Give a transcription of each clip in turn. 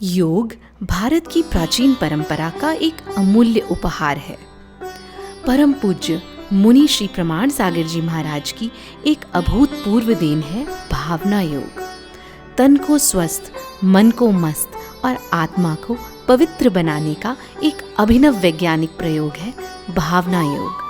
योग भारत की प्राचीन परंपरा का एक अमूल्य उपहार है। परम पूज्य मुनि श्री प्रमाण सागर जी महाराज की एक अभूतपूर्व देन है भावना योग। तन को स्वस्थ, मन को मस्त और आत्मा को पवित्र बनाने का एक अभिनव वैज्ञानिक प्रयोग है भावना योग।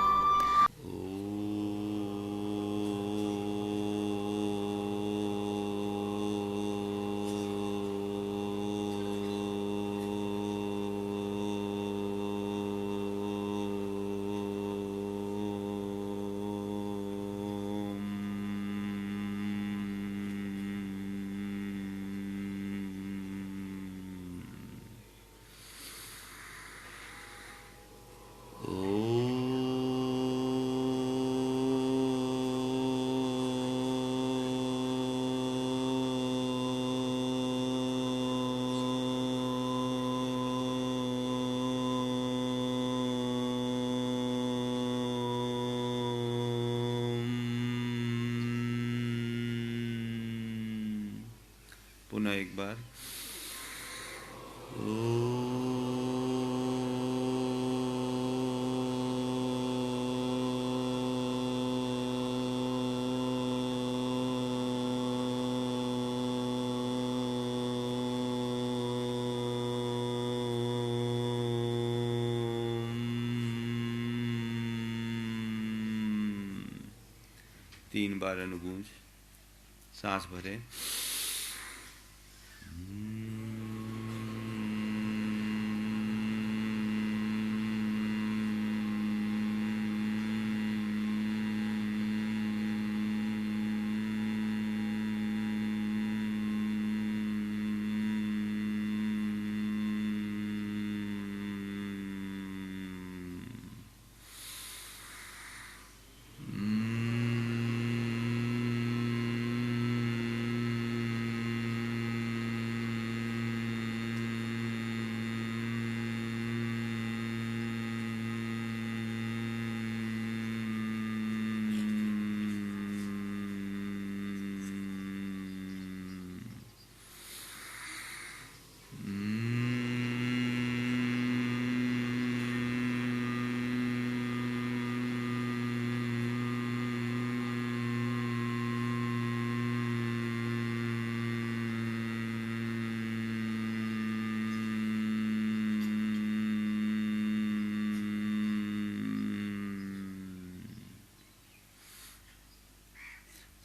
पुनः एक बार तीन बार अनुगूंज सांस भरें।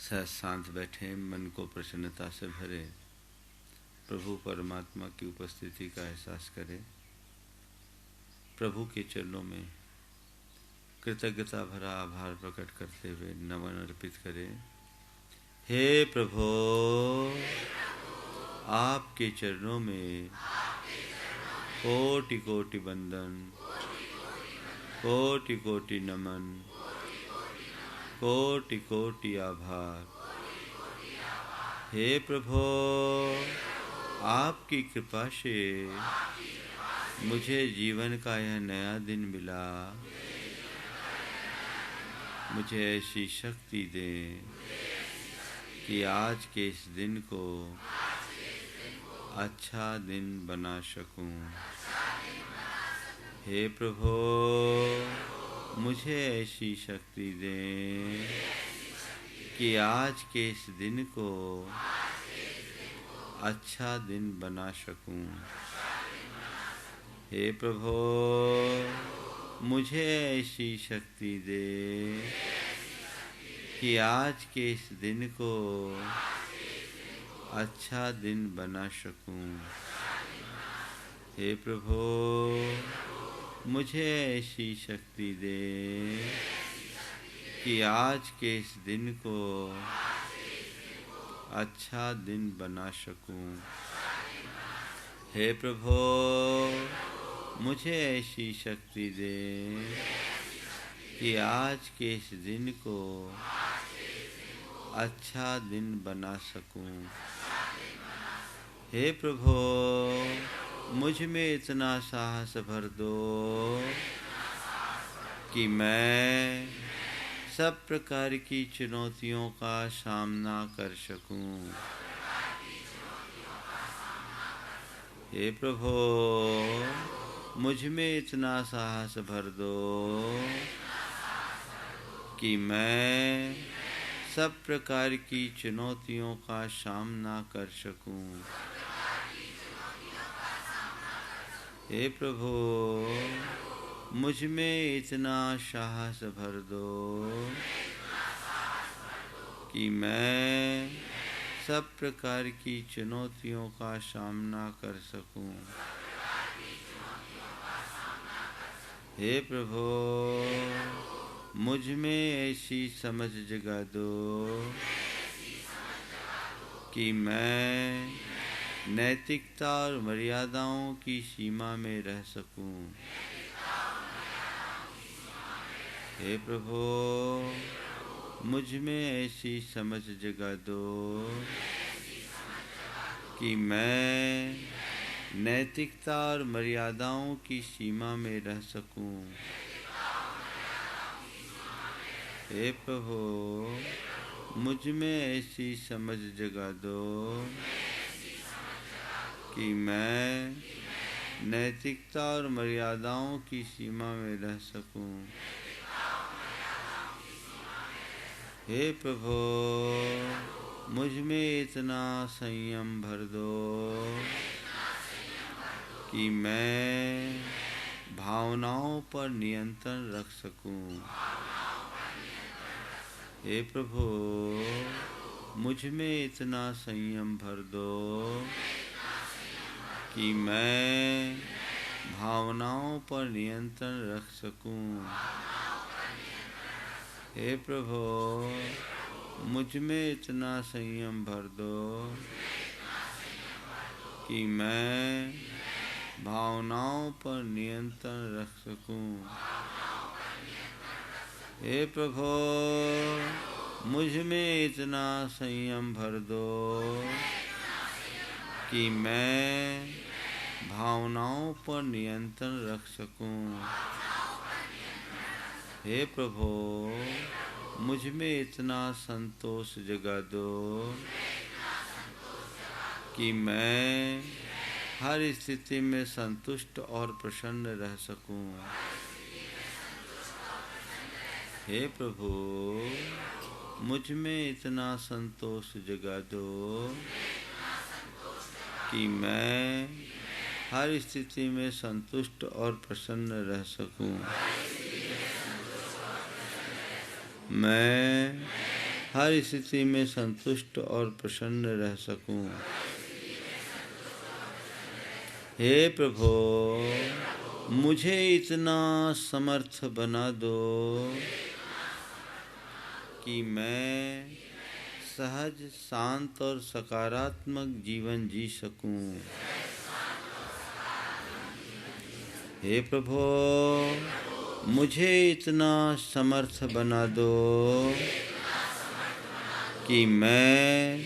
सहज शांत बैठे, मन को प्रसन्नता से भरे, प्रभु परमात्मा की उपस्थिति का एहसास करें। प्रभु के चरणों में कृतज्ञता भरा आभार प्रकट करते हुए नमन अर्पित करें। हे प्रभु, आपके चरणों में कोटि कोटि वंदन, कोटि कोटि नमन, कोटि कोटि आभार। हे प्रभु, आपकी कृपा से मुझे जीवन का यह नया दिन मिला। मुझे ऐसी शक्ति दें कि आज के इस दिन को अच्छा दिन बना सकूं। हे प्रभु, मुझे ऐसी शक्ति दें कि आज के इस दिन को अच्छा दिन बना सकूं। हे प्रभु, मुझे ऐसी शक्ति दे कि आज के इस दिन को अच्छा दिन बना सकूं। हे प्रभु, मुझे ऐसी शक्ति दे कि आज के इस दिन को अच्छा दिन बना सकूं। हे प्रभु, मुझे ऐसी शक्ति दे कि आज के इस दिन को अच्छा दिन बना सकूं। हे प्रभु, मुझ में इतना साहस भर दो कि मैं सब प्रकार की चुनौतियों का सामना कर सकूं। हे प्रभु मुझ में इतना साहस भर दो कि मैं सब प्रकार की चुनौतियों का सामना कर सकूं। हे प्रभु मुझ में इतना साहस भर दो कि मैं सब प्रकार की चुनौतियों का सामना कर सकूं। हे प्रभु मुझ में ऐसी समझ जगा दो कि मैं नैतिकता और मर्यादाओं की सीमा में रह सकूं। हे प्रभु मुझ में ऐसी समझ जगा दो कि मैं नैतिकता और मर्यादाओं की सीमा में रह सकूं। हे प्रभु मुझ में ऐसी समझ जगा दो कि मैं नैतिकता और मर्यादाओं की सीमा में रह सकूं। हे प्रभु मुझ में इतना संयम भर दो कि मैं भावनाओं पर नियंत्रण रख सकूं। हे प्रभु मुझ में इतना संयम भर दो कि मैं भावनाओं पर नियंत्रण रख सकूं। हे प्रभु मुझ में इतना संयम भर दो कि मैं भावनाओं पर नियंत्रण रख सकूं। हे प्रभु मुझ में इतना संयम भर दो कि मैं भावनाओं पर नियंत्रण रख सकूं। हे प्रभु मुझ में इतना संतोष जगा दो कि मैं हर स्थिति में संतुष्ट और प्रसन्न रह सकूं। हे प्रभु मुझ में इतना संतोष जगा दो कि मैं हर स्थिति में संतुष्ट और प्रसन्न रह सकूं। मैं हर स्थिति में संतुष्ट और प्रसन्न रह सकूं। हे प्रभु मुझे इतना समर्थ बना दो कि मैं सहज, शांत और सकारात्मक जीवन जी सकूं। हे प्रभु मुझे इतना समर्थ बना दो कि मैं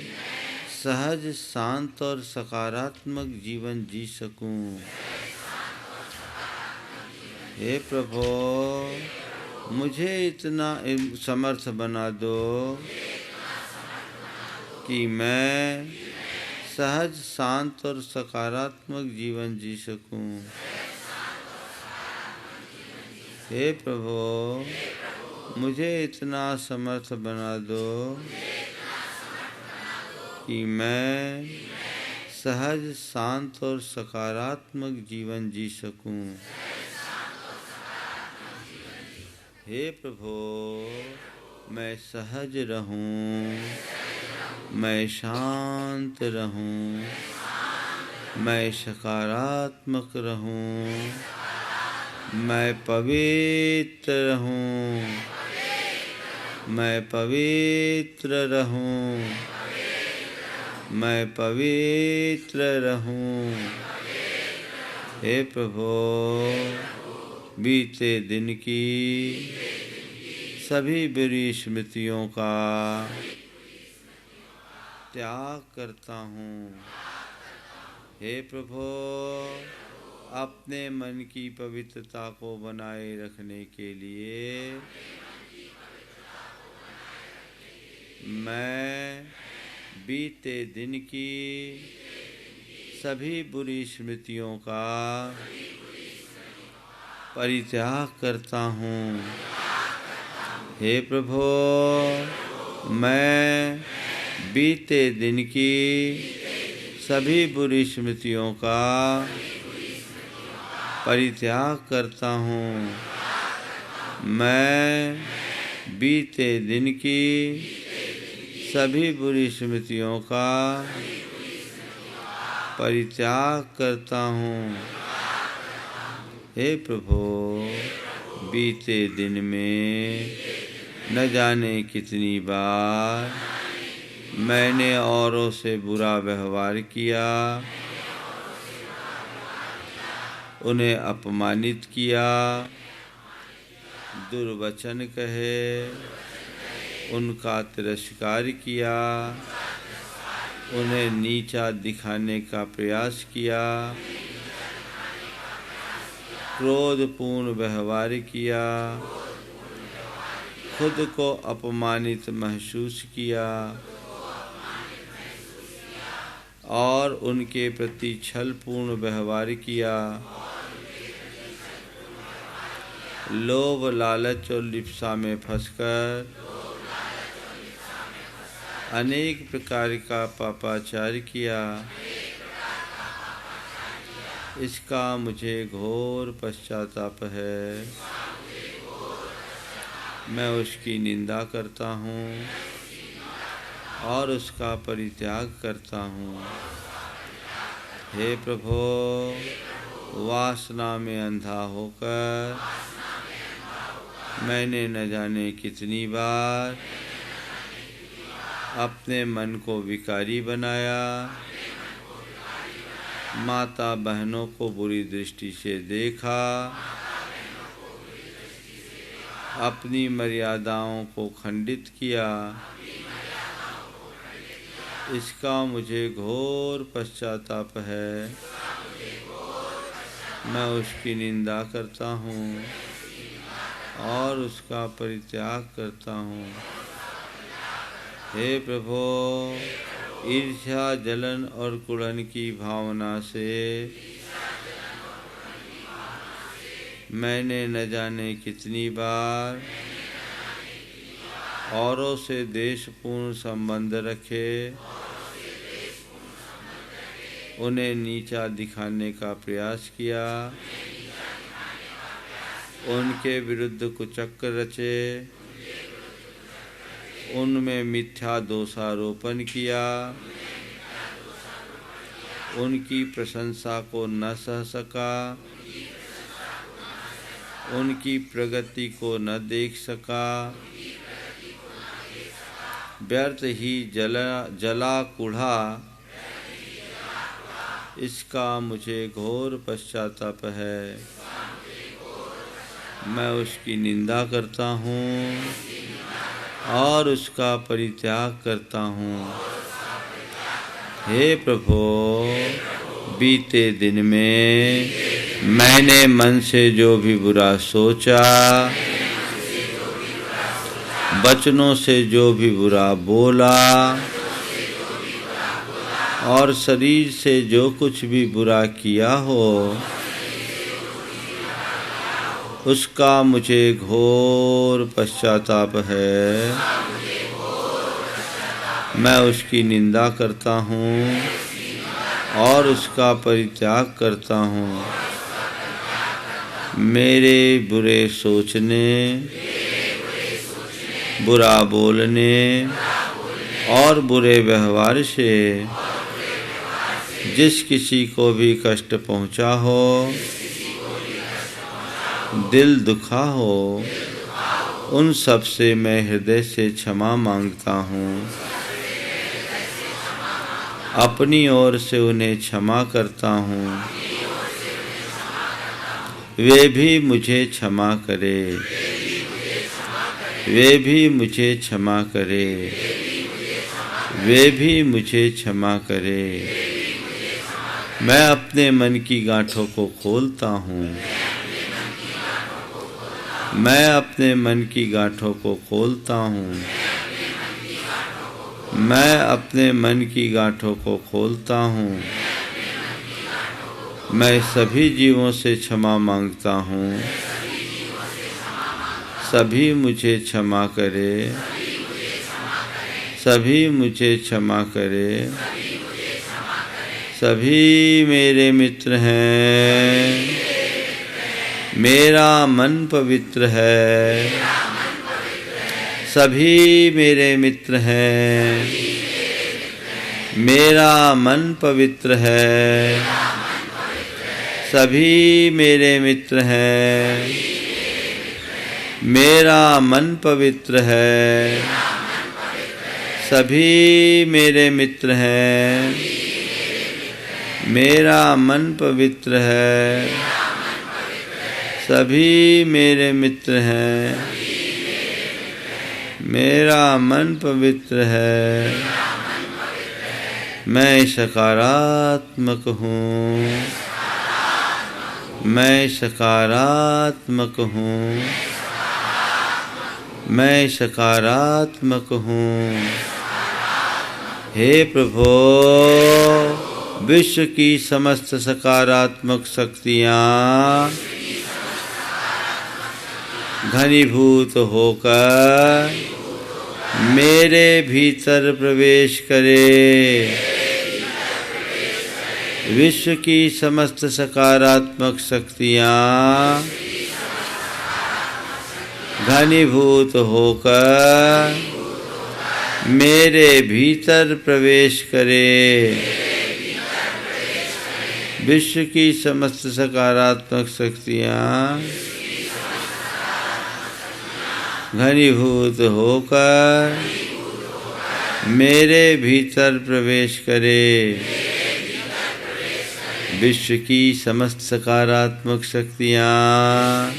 सहज, शांत और सकारात्मक जीवन जी सकूं। हे प्रभु मुझे इतना समर्थ बना दो कि मैं सहज, शांत और सकारात्मक जीवन जी सकूं। हे प्रभु मुझे इतना समर्थ बना दो कि मैं सहज, शांत और सकारात्मक जीवन जी सकूं। हे प्रभु मैं सहज रहूं, मैं शांत रहूं, मैं सकारात्मक रहूं, मैं पवित्र रहूं, मैं पवित्र रहूं, मैं पवित्र रहूं। हे प्रभु बीते दिन की सभी बुरी स्मृतियों का त्याग करता हूँ। हे प्रभु अपने मन की पवित्रता को बनाए रखने के लिए मैं बीते दिन की सभी बुरी स्मृतियों का परित्याग करता हूँ। हे प्रभु, मैं बीते दिन की सभी बुरी स्मृतियों का परित्याग करता हूँ। मैं बीते दिन की सभी बुरी स्मृतियों का परित्याग करता हूँ। हे प्रभु, बीते दिन में न जाने कितनी बार मैंने औरों से बुरा व्यवहार किया, उन्हें अपमानित किया, दुर्वचन कहे, उनका तिरस्कार किया, उन्हें नीचा दिखाने का प्रयास किया, क्रोधपूर्ण व्यवहार किया, खुद को अपमानित महसूस किया और उनके प्रति छलपूर्ण व्यवहार किया। लोभ, लालच और लिप्सा में फंसकर अनेक प्रकार का पापाचार किया। इसका मुझे घोर पश्चाताप है। मैं उसकी निंदा करता हूँ और उसका परित्याग करता हूँ। हे प्रभु, वासना में अंधा होकर मैंने न जाने कितनी बार अपने मन को विकारी बनाया, माता बहनों को बुरी दृष्टि से देखा, अपनी मर्यादाओं को खंडित किया। इसका मुझे घोर पश्चाताप है। मैं उसकी निंदा करता हूँ और उसका परित्याग करता हूँ। हे प्रभु, ईर्ष्या, जलन और कुड़न की भावना से मैंने न जाने कितनी बार औरों से द्वेषपूर्ण संबंध रखे, उन्हें नीचा दिखाने का प्रयास किया, उनके विरुद्ध कुचक्र रचे, उनमें मिथ्या दोषारोपण किया, उनकी प्रशंसा को न सह सका, उनकी प्रगति को न देख सका, व्यर्थ ही जला कुढ़ा। इसका मुझे घोर पश्चाताप है। मैं उसकी निंदा करता हूँ और उसका परित्याग करता हूँ। हे प्रभु, बीते दिन में मैंने मन से जो भी बुरा सोचा, वचनों से जो भी बुरा बोला और शरीर से जो कुछ भी बुरा किया हो, उसका मुझे घोर पश्चाताप है। मैं उसकी निंदा करता हूँ और उसका परित्याग करता हूँ। मेरे बुरे सोचने, बुरा बोलने और बुरे व्यवहार से जिस किसी को भी कष्ट पहुँचा हो, दिल दुखा हो, उन सब से मैं हृदय से क्षमा मांगता हूँ। अपनी ओर से उन्हें क्षमा करता हूँ। वे भी मुझे क्षमा करे, वे भी मुझे क्षमा करे, वे भी मुझे क्षमा करे। मैं अपने मन की गांठों को खोलता हूँ। मैं अपने मन की गांठों को खोलता हूँ। मैं अपने मन की गांठों को खोलता हूँ। मैं सभी जीवों से क्षमा मांगता हूँ। सभी मुझे क्षमा करे, सभी मुझे क्षमा करे। सभी मेरे मित्र हैं, मेरा मन पवित्र है। सभी मेरे मित्र हैं, मेरा मन पवित्र है। सभी मेरे मित्र हैं, मेरा मन पवित्र है। सभी मेरे मित्र हैं, मेरा मन पवित्र है। सभी मेरे मित्र हैं, मेरा मन पवित्र है। मैं सकारात्मक हूँ, मैं सकारात्मक हूँ, मैं सकारात्मक हूँ। हे प्रभु, विश्व की समस्त सकारात्मक शक्तियाँ घनीभूत होकर मेरे भीतर प्रवेश करे। विश्व की समस्त सकारात्मक शक्तियाँ घनीभूत होकर मेरे भीतर प्रवेश करे। विश्व की समस्त सकारात्मक शक्तियाँ घनीभूत होकर मेरे भीतर प्रवेश करे। विश्व की समस्त सकारात्मक शक्तियाँ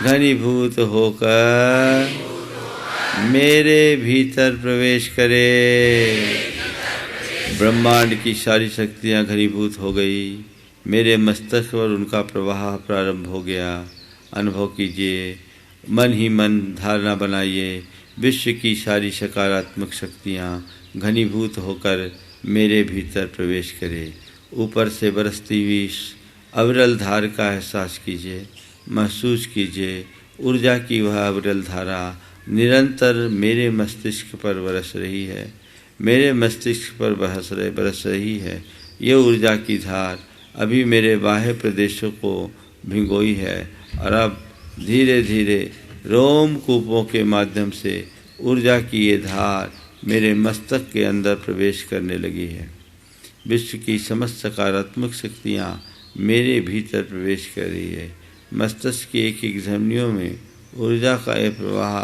घनीभूत होकर मेरे भीतर प्रवेश करे। ब्रह्मांड की सारी शक्तियाँ घनीभूत हो गई। मेरे मस्तक पर उनका प्रवाह प्रारंभ हो गया। अनुभव कीजिए, मन ही मन धारणा बनाइए, विश्व की सारी सकारात्मक शक्तियाँ घनीभूत होकर मेरे भीतर प्रवेश करे। ऊपर से बरसती हुई अविरल धार का एहसास कीजिए, महसूस कीजिए। ऊर्जा की वह अविरल धारा निरंतर मेरे मस्तिष्क पर बरस रही है, मेरे मस्तिष्क पर बरस रही है। ये ऊर्जा की धार अभी मेरे बाह्य प्रदेशों को भिगोई है और अब धीरे धीरे रोमकूपों के माध्यम से ऊर्जा की ये धार मेरे मस्तक के अंदर प्रवेश करने लगी है। विश्व की समस्त सकारात्मक शक्तियाँ मेरे भीतर प्रवेश कर रही है। मस्तिष्क की एक एक धमनियों में ऊर्जा का यह प्रवाह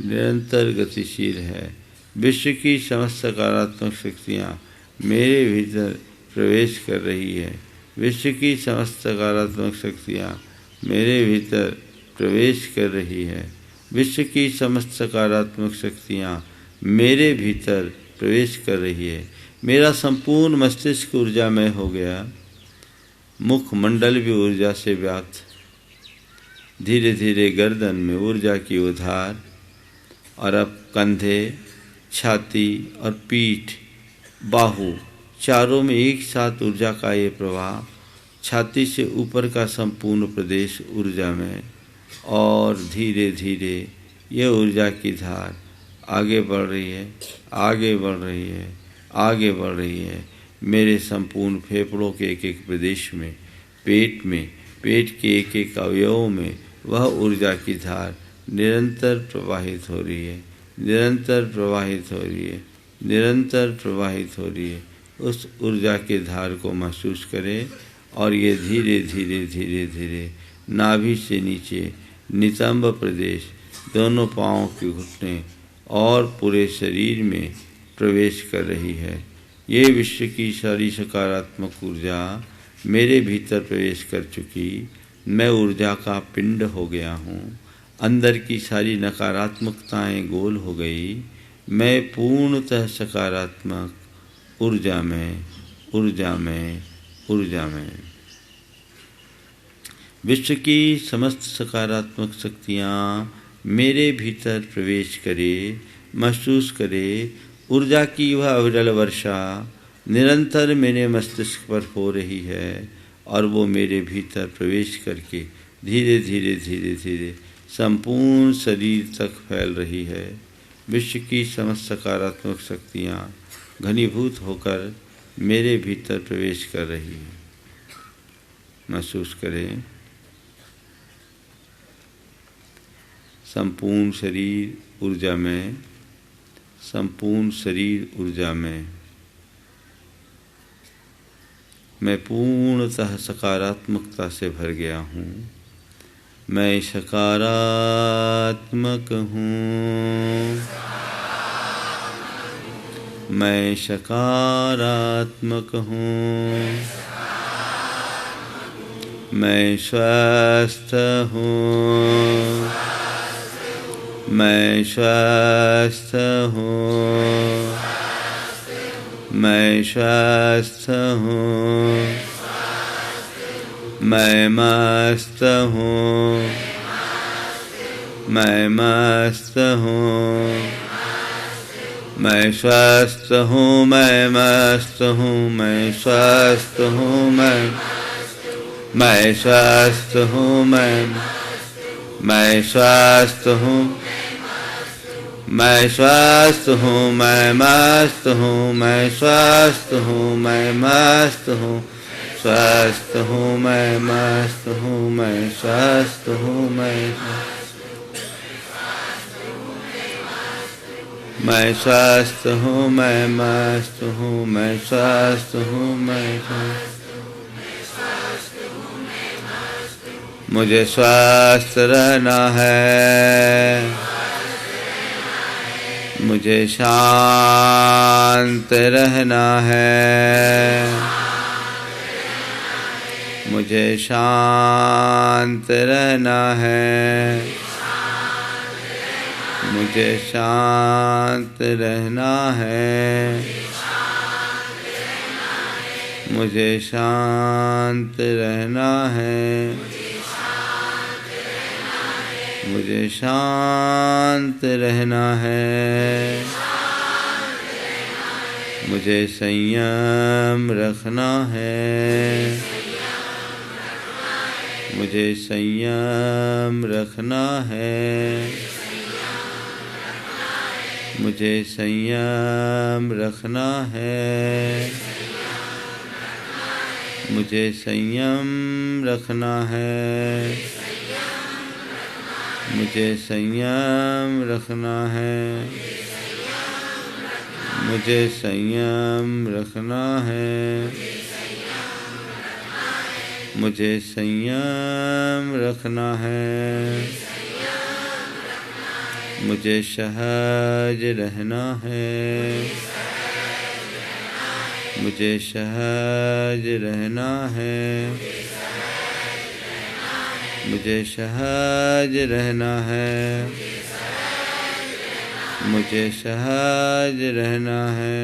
निरंतर गतिशील है। विश्व की समस्त सकारात्मक शक्तियाँ मेरे भीतर प्रवेश कर रही है। विश्व की समस्त सकारात्मक शक्तियाँ मेरे भीतर प्रवेश कर रही है। विश्व की समस्त सकारात्मक शक्तियाँ मेरे भीतर प्रवेश कर रही है। मेरा संपूर्ण मस्तिष्क ऊर्जामय हो गया। मुखमंडल भी ऊर्जा से व्याप्त। धीरे धीरे गर्दन में ऊर्जा की उधार और अब कंधे, छाती और पीठ, बाहु चारों में एक साथ ऊर्जा का ये प्रवाह। छाती से ऊपर का संपूर्ण प्रदेश ऊर्जा में और धीरे धीरे ये ऊर्जा की धार आगे बढ़ रही है, आगे बढ़ रही है, आगे बढ़ रही है। मेरे संपूर्ण फेफड़ों के एक एक प्रदेश में, पेट के एक एक अवयव में वह ऊर्जा की धार निरंतर प्रवाहित हो रही है, निरंतर प्रवाहित हो रही है, निरंतर प्रवाहित हो रही है। उस ऊर्जा के धार को महसूस करें और ये धीरे धीरे धीरे धीरे नाभि से नीचे नितंब प्रदेश, दोनों पाँवों के घुटने और पूरे शरीर में प्रवेश कर रही है। ये विश्व की सारी सकारात्मक ऊर्जा मेरे भीतर प्रवेश कर चुकी। मैं ऊर्जा का पिंड हो गया हूँ। अंदर की सारी नकारात्मकताएं गोल हो गई। मैं पूर्णतः सकारात्मक ऊर्जा में, ऊर्जा में, ऊर्जा में। विश्व की समस्त सकारात्मक शक्तियाँ मेरे भीतर प्रवेश करे, महसूस करे। ऊर्जा की वह अविरल वर्षा निरंतर मेरे मस्तिष्क पर हो रही है और वो मेरे भीतर प्रवेश करके धीरे धीरे धीरे धीरे संपूर्ण शरीर तक फैल रही है। विश्व की समस्त सकारात्मक शक्तियाँ घनीभूत होकर मेरे भीतर प्रवेश कर रही है। महसूस करें, संपूर्ण शरीर ऊर्जा में, संपूर्ण शरीर ऊर्जा में मैं पूर्णतः सकारात्मकता से भर गया हूँ। मैं सकारात्मक हूँ, मैं सकारात्मक हूँ, मैं स्वस्थ हूँ, मैं स्वस्थ हूँ, मैं स्वस्थ हूँ, मैं मस्त हूँ, मैं मस्त हूँ, मैं स्वस्थ हूँ, मैं मस्त हूँ, मैं स्वस्थ हूँ, मैं स्वस्थ हूँ, मैं स्वस्थ हूँ, मैं स्वस्थ हूँ, मैं मस्त हूँ, मैं स्वस्थ हूँ, मैं मस्त हूँ, स्वस्थ हूँ, मैं मस्त हूँ, मैं स्वस्थ हूँ, मैं स्वस्थ हूँ, मैं मस्त हूँ, मैं स्वस्थ हूँ, मुझे स्वस्थ रहना है, मुझे शांत रहना है, मुझे शांत रहना है, मुझे शांत रहना है, मुझे शांत रहना है, मुझे शांत रहना है, मुझे संयम रखना है, मुझे संयम रखना है, मुझे संयम रखना है, मुझे संयम रखना है, मुझे संयम रखना है, मुझे संयम रखना है, मुझे संयम रखना है, मुझे सहज रहना है, मुझे सहज रहना है, मुझे सहज रहना है, मुझे सहज रहना है,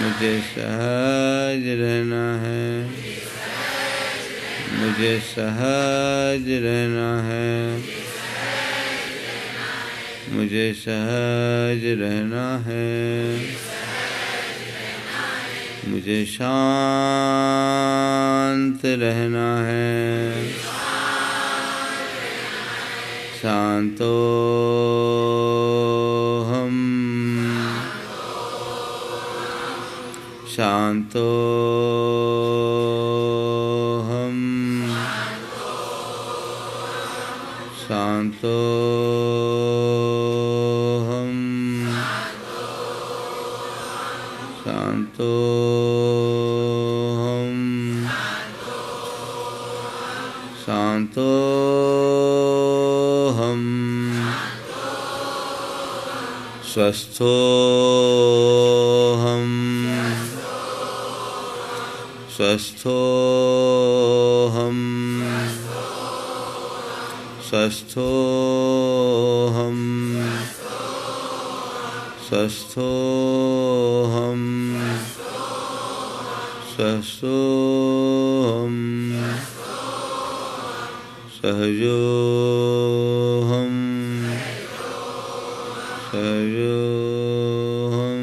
मुझे सहज रहना है, मुझे सहज रहना है, मुझे सहज रहना है, मुझे शांत रहना है, शांतो हम, शांतो हम, शांतो हम, शांतो हम, शांतो हम, स्वस्थो हम, स्वस्थो हम, स्वस्थो हम, स्वस्थो हम, स्वस्थो हम, सहजो हम, सहजो हम,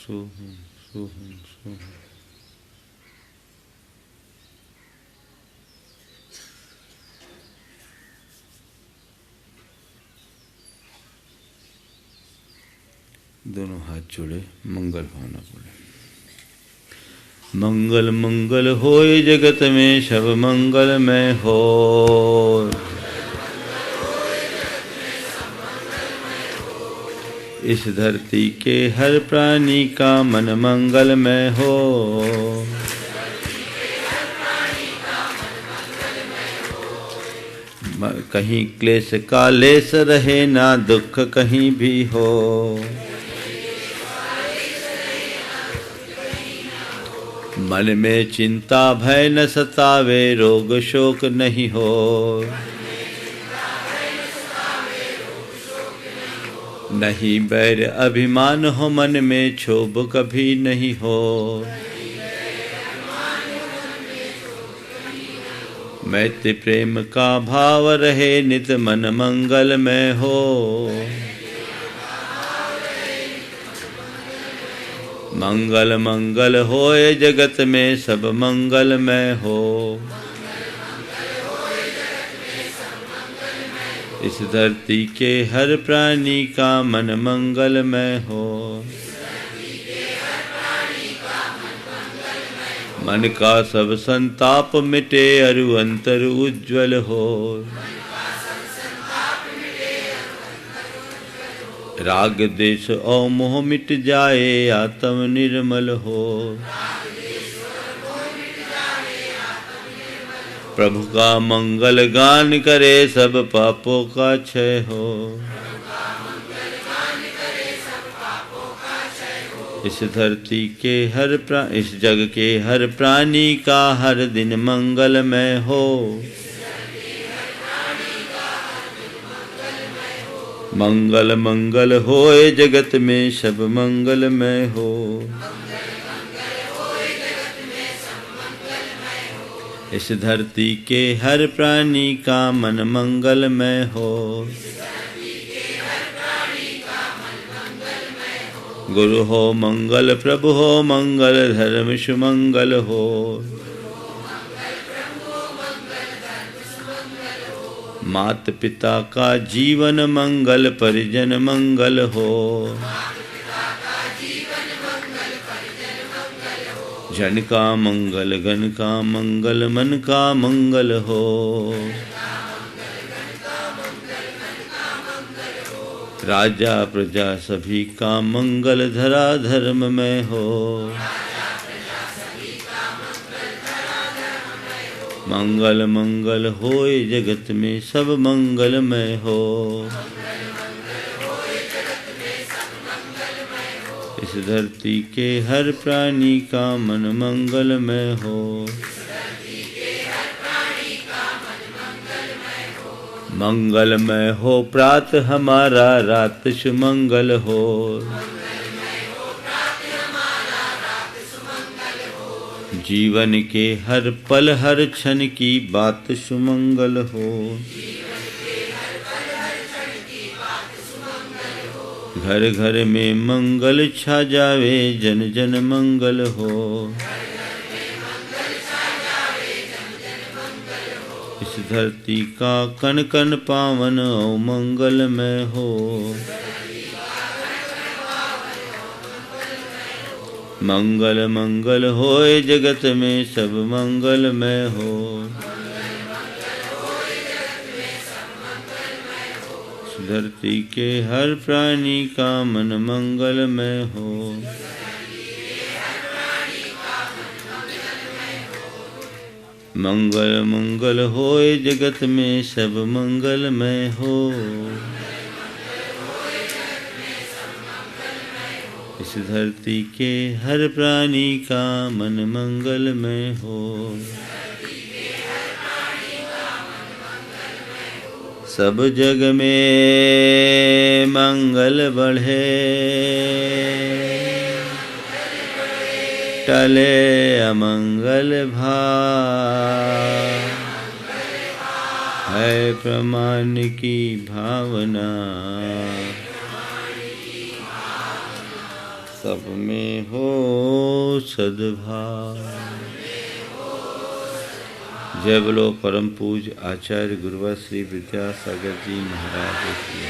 सोहम सोहम सोहम। दोनों हाथ जोड़े, मंगल भावना बोले। मंगल मंगल होए जगत में, सब मंगलमय हो। इस धरती के हर प्राणी का मन मंगलमय हो। कहीं क्लेश का लेस रहे ना, दुख कहीं भी हो। मन में चिंता भय न सतावे, रोग शोक नहीं हो। नहीं बैर अभिमान हो मन में, क्षोभ कभी नहीं हो। मैत्री प्रेम का भाव रहे, नित मन मंगलमय हो। मंगल मंगल होए जगत में, सब मंगलमय हो। इस धरती के हर प्राणी का मन मंगलमय हो। मन का सब संताप मिटे, अरु अंतर उज्ज्वल हो। राग द्वेष और मोह मिट जाए, आत्म निर्मल हो। प्रभु का मंगल गान करे, सब पापों का क्षय हो। इस धरती के इस जग के हर प्राणी का हर दिन मंगलमय हो। मंगल मंगल होए जगत में, सब मंगलमय हो। इस धरती के हर प्राणी का मन मंगलमय हो। गुरु हो मंगल, प्रभु हो मंगल, धर्म सुमंगल हो। मात पिता का जीवन मंगल, परिजन मंगल हो। जन का मंगल, गण का मंगल, मन का मंगल हो। राजा प्रजा सभी का मंगल, धरा धर्म में हो। मंगल मंगल होए जगत में, सब मंगलमय हो। इस धरती के हर प्राणी का मन मंगलमय हो। मंगलमय हो प्रात हमारा, रात सुमंगल हो। जीवन के हर पल हर क्षण की बात सुमंगल हो। घर घर में मंगल छा जावे, जन जन मंगल हो। इस धरती का कण कण पावन, ओ मंगलमय हो। मंगल मंगल होए जगत में, सब मंगलमय हो। धरती के हर प्राणी का मन मंगलमय हो। मंगल मंगल होए जगत में, सब मंगलमय हो। इस धरती के हर प्राणी का मन मंगलमय हो। सब जग में मंगल बढ़े, टले अमंगल भाव। है प्रमाण की भावना, सब में हो सद्भाव। जय बोलो परम पूज्य आचार्य गुरुवर श्री विद्यासागर जी महाराज की।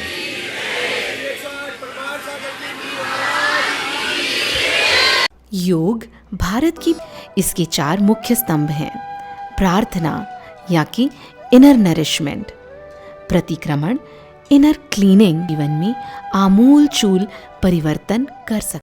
योग भारत की इसके 4 मुख्य स्तंभ हैं। प्रार्थना या कि इनर नरिशमेंट, प्रतिक्रमण इनर क्लीनिंग जीवन में आमूल चूल परिवर्तन कर सकते